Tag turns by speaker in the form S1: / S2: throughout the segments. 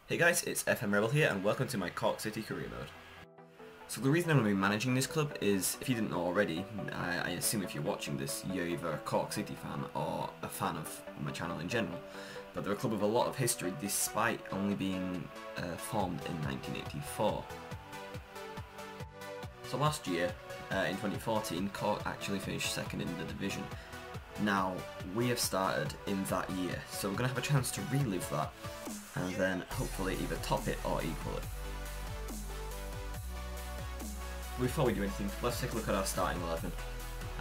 S1: Hey guys, it's FMRebel here and welcome to my Cork City career mode. So the reason I'm going to be managing this club is, if you didn't know already, I assume if you're watching this you're either a Cork City fan or a fan of my channel in general. But they're a club with a lot of history despite only being formed in 1984. So last year, in 2014, Cork actually finished second in the division. Now, we have started in that year, so we're going to have a chance to relive that and then hopefully either top it or equal it. Before we do anything, let's take a look at our starting 11.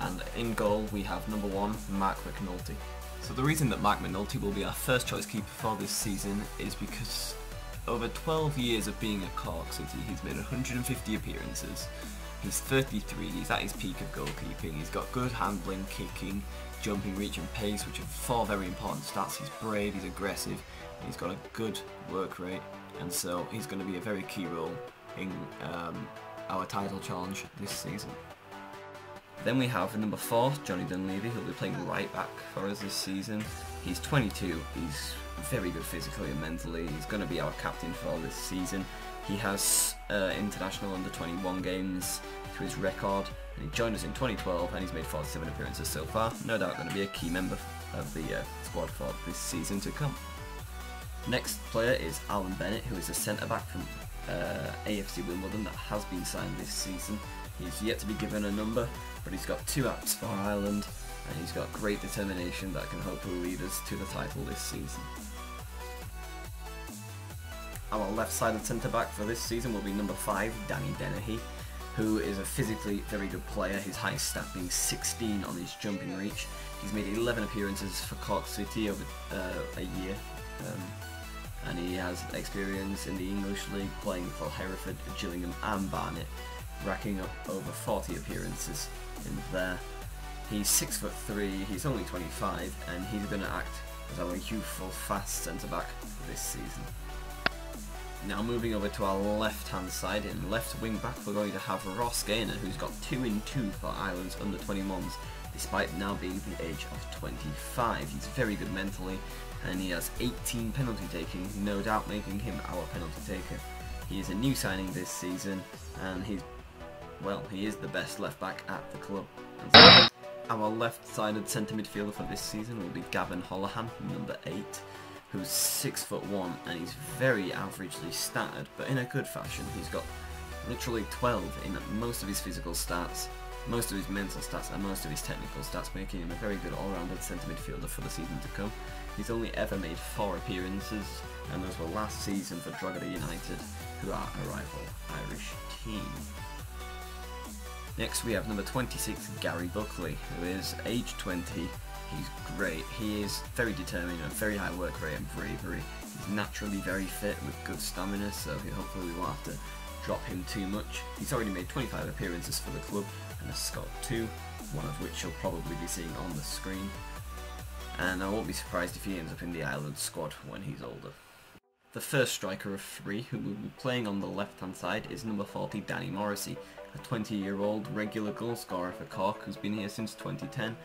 S1: And in goal we have number 1, Mark McNulty. So the reason that Mark McNulty will be our first choice keeper for this season is because over 12 years of being at Cork City, he's made 150 appearances. He's 33, he's at his peak of goalkeeping, he's got good handling, kicking, jumping, reach and pace, which are 4 very important stats. He's brave, he's aggressive, and he's got a good work rate, and so he's going to be a very key role in our title challenge this season. Then we have number 4, Johnny Dunleavy, who'll be playing right back for us this season. He's 22, he's very good physically and mentally, he's going to be our captain for this season. He has international under 21 games to his record, and he joined us in 2012 and he's made 47 appearances so far. No doubt going to be a key member of the squad for this season to come. Next player is Alan Bennett, who is a centre back from AFC Wimbledon that has been signed this season. He's yet to be given a number, but he's got 2 apps for Ireland and he's got great determination that can hopefully lead us to the title this season. Our left-sided centre-back for this season will be number 5, Danny Dennehy, who is a physically very good player, his highest stat being 16 on his jumping reach. He's made 11 appearances for Cork City over a year, and he has experience in the English League playing for Hereford, Gillingham and Barnet, racking up over 40 appearances in there. He's 6'3", he's only 25, and he's going to act as our youthful, fast centre-back this season. Now moving over to our left hand side, in left wing back we're going to have Ross Gaynor, who's got 2 in 2 for Ireland's under 21s despite now being the age of 25. He's very good mentally and he has 18 penalty taking, no doubt making him our penalty taker. He is a new signing this season and he is the best left back at the club. And our left sided centre midfielder for this season will be Gavin Holohan, number 8. Who's 6'1" and he's very averagely statted, but in a good fashion. He's got literally 12 in most of his physical stats, most of his mental stats and most of his technical stats, making him a very good all-rounded centre midfielder for the season to come. He's only ever made 4 appearances, and those were last season for Drogheda United, who are a rival Irish team. Next we have number 26, Gary Buckley, who is age 20. He's great, he is very determined and very high work rate and bravery. He's naturally very fit with good stamina, so hopefully we won't have to drop him too much. He's already made 25 appearances for the club and has scored 2, one of which you'll probably be seeing on the screen. And I won't be surprised if he ends up in the Ireland squad when he's older. The first striker of 3 who will be playing on the left hand side is number 40, Danny Morrissey, a 20-year-old regular goal scorer for Cork who's been here since 2010.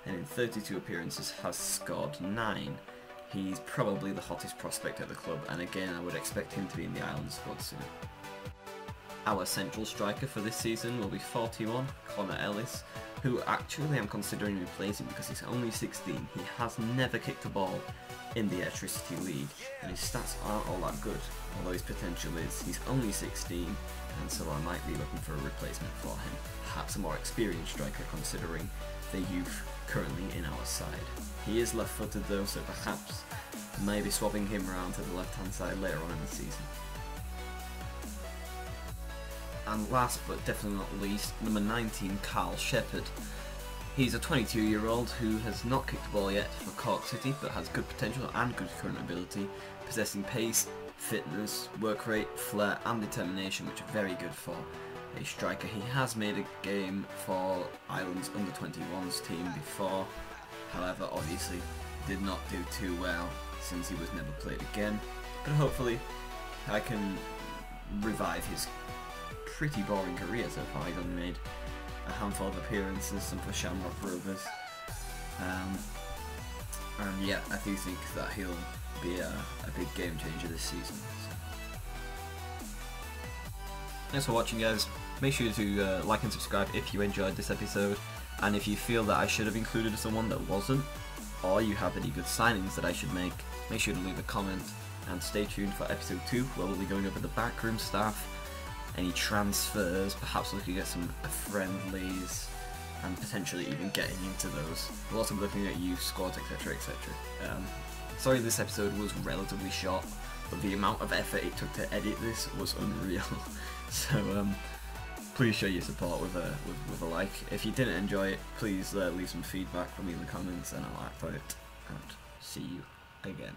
S1: And in 32 appearances has scored 9. He's probably the hottest prospect at the club, and again I would expect him to be in the Ireland squad soon. Our central striker for this season will be 41, Connor Ellis, who actually I'm considering replacing because he's only 16. He has never kicked a ball in the Airtricity League, and his stats aren't all that good, although his potential is. He's only 16, and so I might be looking for a replacement for him. Perhaps a more experienced striker considering the youth currently in our side. He is left footed though, so perhaps maybe swapping him around to the left hand side later on in the season. And last but definitely not least, number 19, Carl Shepherd. He's a 22-year-old who has not kicked the ball yet for Cork City but has good potential and good current ability, possessing pace, fitness, work rate, flair and determination, which are very good for a striker. He has made a game for Ireland's under-21s team before, however obviously did not do too well since he was never played again, but hopefully I can revive his pretty boring career so far. He's only made a handful of appearances, some for Shamrock Rovers, and yeah, I do think that he'll be a big game changer this season. So. Thanks for watching, guys. Make sure to like and subscribe if you enjoyed this episode, and if you feel that I should have included someone that wasn't, or you have any good signings that I should make sure to leave a comment, and stay tuned for episode 2 where we'll be going over the backroom staff, any transfers, perhaps looking at some friendlies, and potentially even getting into those. We'll also be looking at youth squads, etc, etc. Sorry this episode was relatively short, but the amount of effort it took to edit this was unreal. So please show your support with a like. If you didn't enjoy it, please leave some feedback for me in the comments and I'll act on it. And see you again.